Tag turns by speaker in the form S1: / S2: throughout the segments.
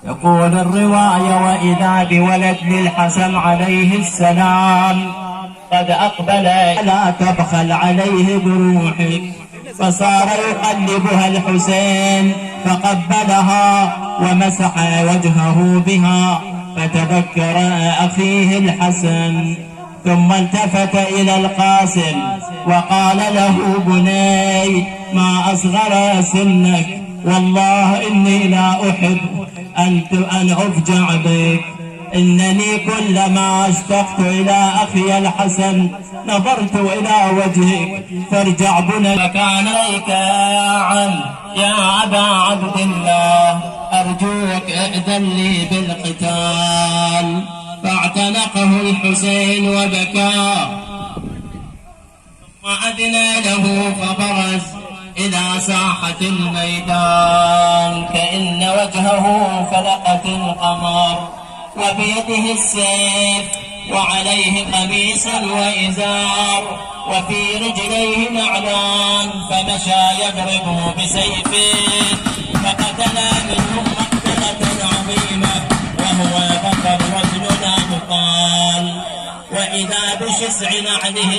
S1: يقول الرواية: وإذا بولد للحسن عليه السلام قد أقبل، لا تبخل عليه بروحك. فصار يقلبها الحسين فقبلها ومسح وجهه بها، فتذكر أخيه الحسن، ثم التفت إلى القاسم وقال له: بني، ما أصغر سنك، والله إني لا أحب أن أفجع بك. إنني كلما اشتقت إلى أخي الحسن نظرت إلى وجهك، فارجع بني. فكان إليك يا عم يا أبا عبد الله، أرجوك ائذن لي بالقتال. فاعتنقه الحسين وبكى، ثم أذن له فبرز إلى ساحة الميدان كأن وجهه فلقة القمر، وبيده السيف، وعليه قميص وإزار، وفي رجليه نعلان، فمشى يضرب بسيفه، فقتل منهم مقتلة عظيمة، وهو بطل رجل أبطال. وإذا بشسع نعله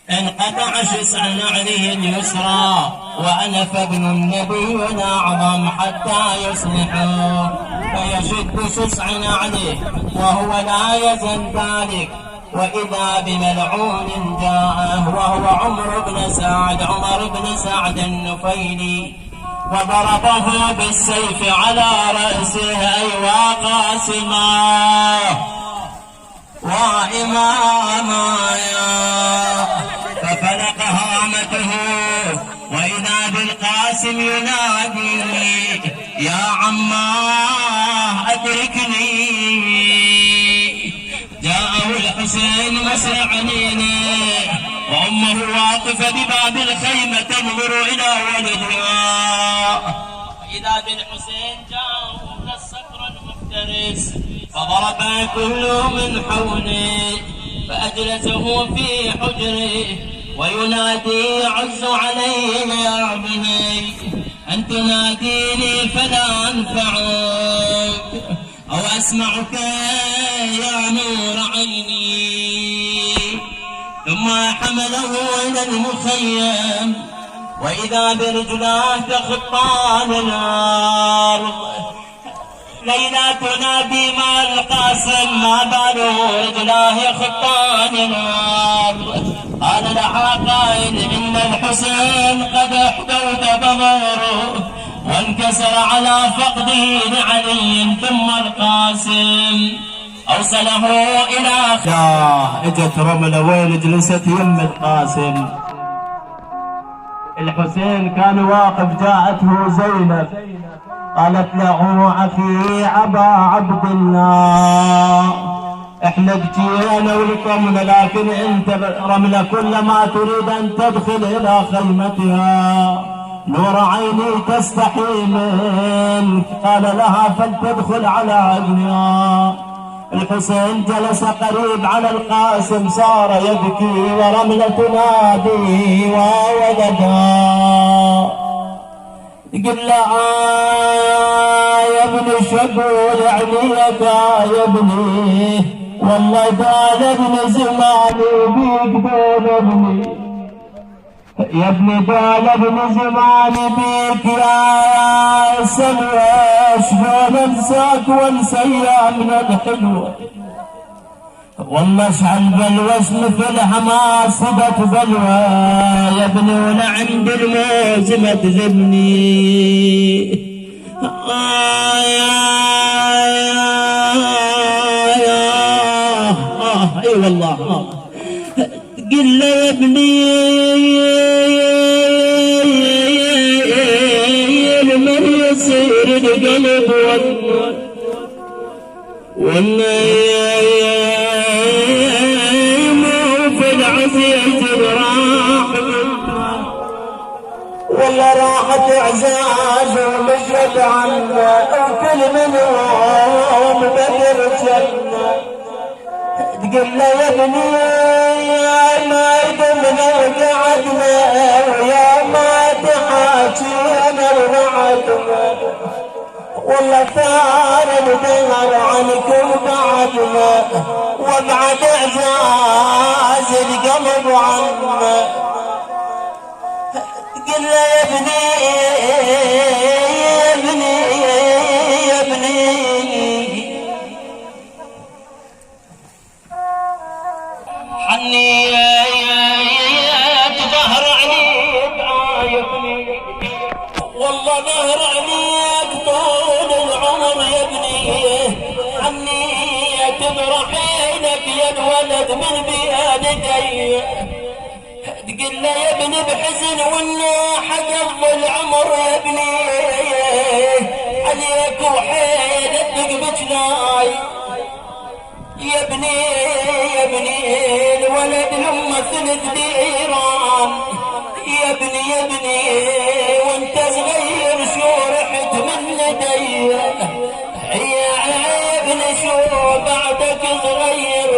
S1: انقطع شسع نعله اليسرى، وأنف ابن النبي الأعظم حتى يصلحه، فيشد شسع نعله وهو لا يزن ذلك، وإذا بملعون جاءه وهو عمر بن سعد النفيلي، وضربه بالسيف على رأسه: أيوا قاسما وإماما، ففلق هامته، وإذا بالقاسم ينادي: يا عماه أدركني. جاءه الحسين مسرعا إليه، وأمه واقفة بباب الخيمة تنظر إلى ولدها. إذا بالحسين جاءه كالصقر المفترس، فضرب كل من حوله، فأجلسه في حجره، وينادي يعز عليه: يا بني، أن تناديني فلا أنفعك أو أسمعك يا نور عيني. ثم حمله إلى المخيم، وإذا برجلاه تخطان الأرض. ليلى تنادي مع القاسم: ما باله رجلاه يخطان الأرض؟ قال لها قائل: إن الحسين قد احتوت بظهره وانكسر على فقده لعلي. ثم القاسم أرسله إلى اجت رملة وين جلست يم القاسم. الحسين كان واقف، جاءته زينب قالت له: أخي أبا عبد الله، احنا بجينا ولقمنا، لكن انت رملة كلما تريد ان تدخل الى خيمتها نور عيني تستحي منك. قال لها: فلتدخل على ابنها. الحسين جلس قريب على القاسم، صار يبكي، ورملة تنادي وولدها. قل له: يا ابني شقول عينيك يا ابني، والله قال ابن زماني بيك دون ابني، يا ابني قال ابن زماني بيك يا سلوى، شلون انساك وانسى ايامنا الحلوه، والله اشعل بلوى مثلها ما صبت بلوى، يا ابني ولا عند الموز ما تذبني. اي والله. قل له: يا ابني لمن يصير القلب والله راحت اعزاز ومشت عنا، وكل منهم بدر جنة. تقول له: يا ابني ما يدمنا وقعدنا، ويا ما تحاكينا ونعدنا، والله ثار الدهر عنكم بعدنا وبعد اعزاز القلب عنا قل له يا ابني يا ابني يا ابني عني يا ظهر عليك عايفني والله ظهر عليك طول العمر يا ابني عني تبرح عينك يا الولد من بيدي تقول له يا ابني بحزن والناح قضى العمر يا ابني عليك وحيلتك بجناي يا ابني يا ابني الولد لما ثلث ديران يا ابني يا ابني وانت صغير شو رحت من يدي يا ابني شو بعدك صغير